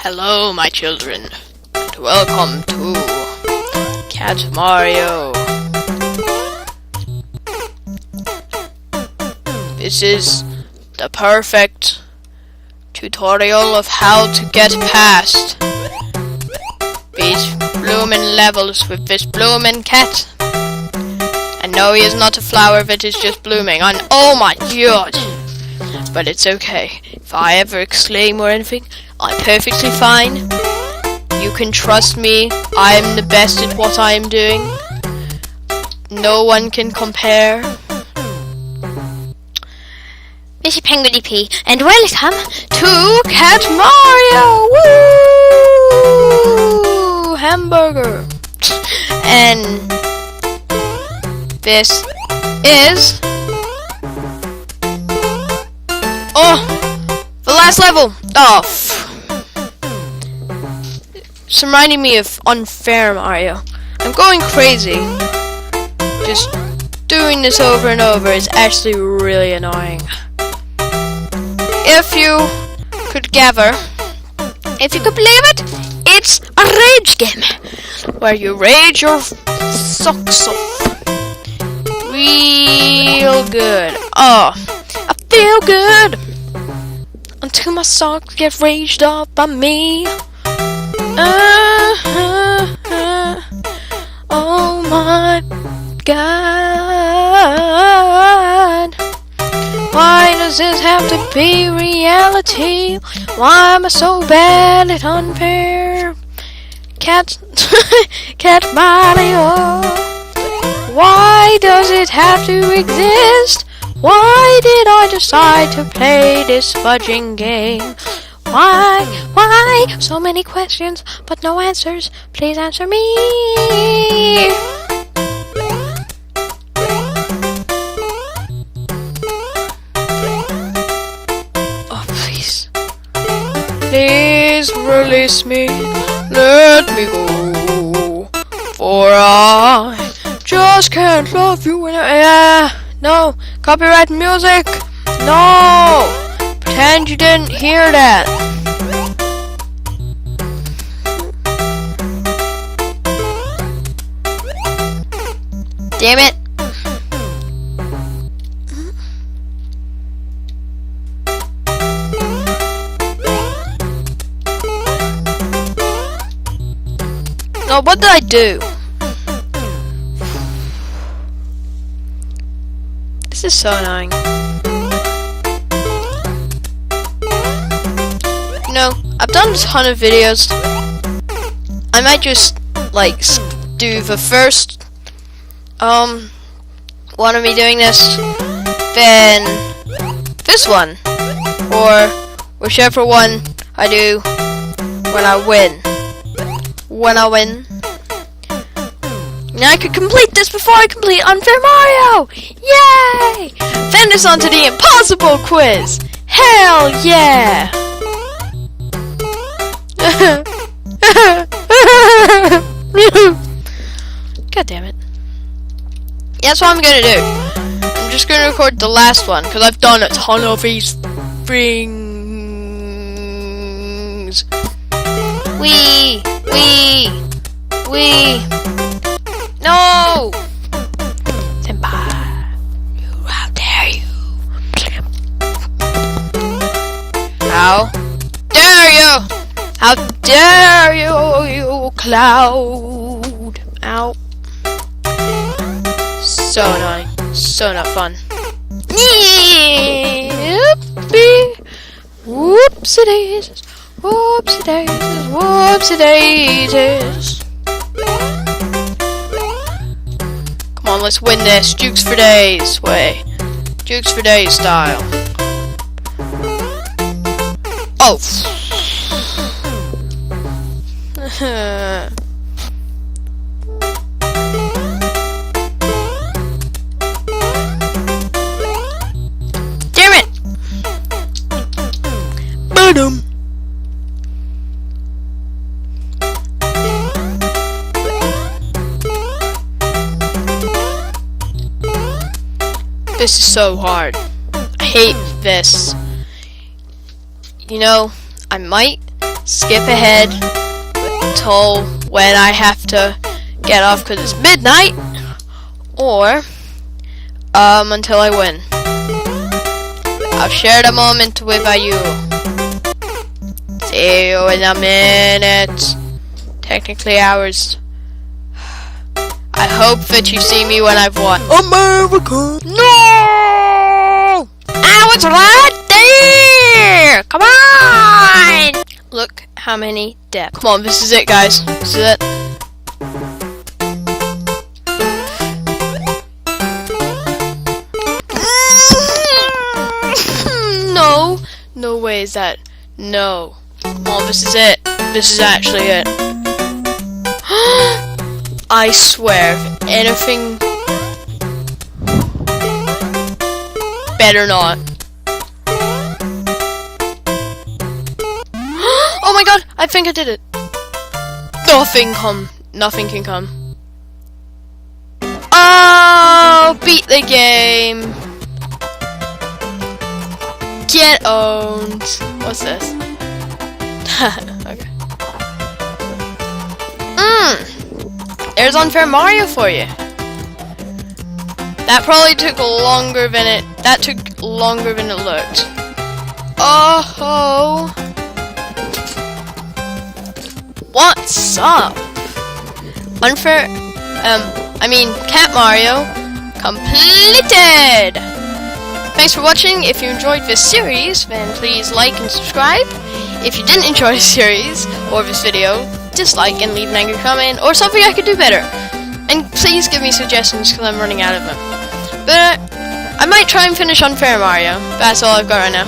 Hello, my children, and welcome to Cat Mario. This is the perfect tutorial of how to get past these bloomin' levels with this bloomin' cat. And no, he is not a flower that is just blooming, and oh my god! But it's okay. If I ever exclaim or anything, I'm perfectly fine. You can trust me. I'm the best at what I am doing. No one can compare. This is Penguindp, and welcome To Cat Mario! Woo! Hamburger. And this is the last level. It's reminding me of Unfair Mario. I'm going crazy. Just doing this over and over is actually really annoying. If you could believe it, it's a rage game where you rage your socks off. Real good. I feel good until my socks get raged off by me. Oh my god. Why does this have to be reality? Why am I so bad at unfair? Cat Mario. Why does it have to exist? Why did I decide to play this fudging game? Why? So many questions, but no answers. Please answer me. Oh, please. Please release me. Let me go. For I just can't love you no. Copyright music. No. Pretend you didn't hear that. Damn it. No, what did I do? This is so annoying. You know, I've done a ton of videos. I might just do the first one of me doing this, then this one, or whichever one I do when I win. Now I could complete this before I complete Unfair Mario! Yay! Then it's on to the impossible quiz! Hell yeah! God damn it. That's what I'm gonna do. I'm just gonna record the last one, because I've done a ton of these things. Wee! No! Senpai! How dare you? How dare you? How dare you, you cloud? Ow. So annoying. So not fun. Whoopsie-daisies. Whoopsie-daisies. Whoopsie-daisies. Come on, let's win this. Jukes for days way. Jukes for days style. Oh. Damn it. Boom. This is so hard. I hate this. You know, I might skip ahead till when I have to get off because it's midnight, or until I win. I'll share the moment with you. See you in a minute. Technically hours. I hope that you see me when I've won. America! No! I was right there! Come on! Look how many depths. Come on, this is it, guys. This is it. No. No way is that. No. Come on, this is it. This is actually it. I swear, if anything... Better not. Oh my god, I think I did it. Nothing can come. Oh, beat the game. Get owned. What's this? Okay. There's Unfair Mario for you. That probably took longer than it. That took longer than it looked. Oh. What's up? Unfair. Cat Mario completed. Thanks for watching. If you enjoyed this series, then please like and subscribe. If you didn't enjoy the series or this video, dislike and leave an angry comment or something I could do better. And please give me suggestions because I'm running out of them. But I might try and finish Unfair Mario. That's all I've got right now.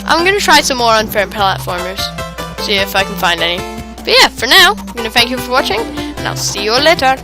I'm gonna try some more Unfair platformers. See if I can find any. But yeah, for now, I'm gonna thank you for watching, and I'll see you all later.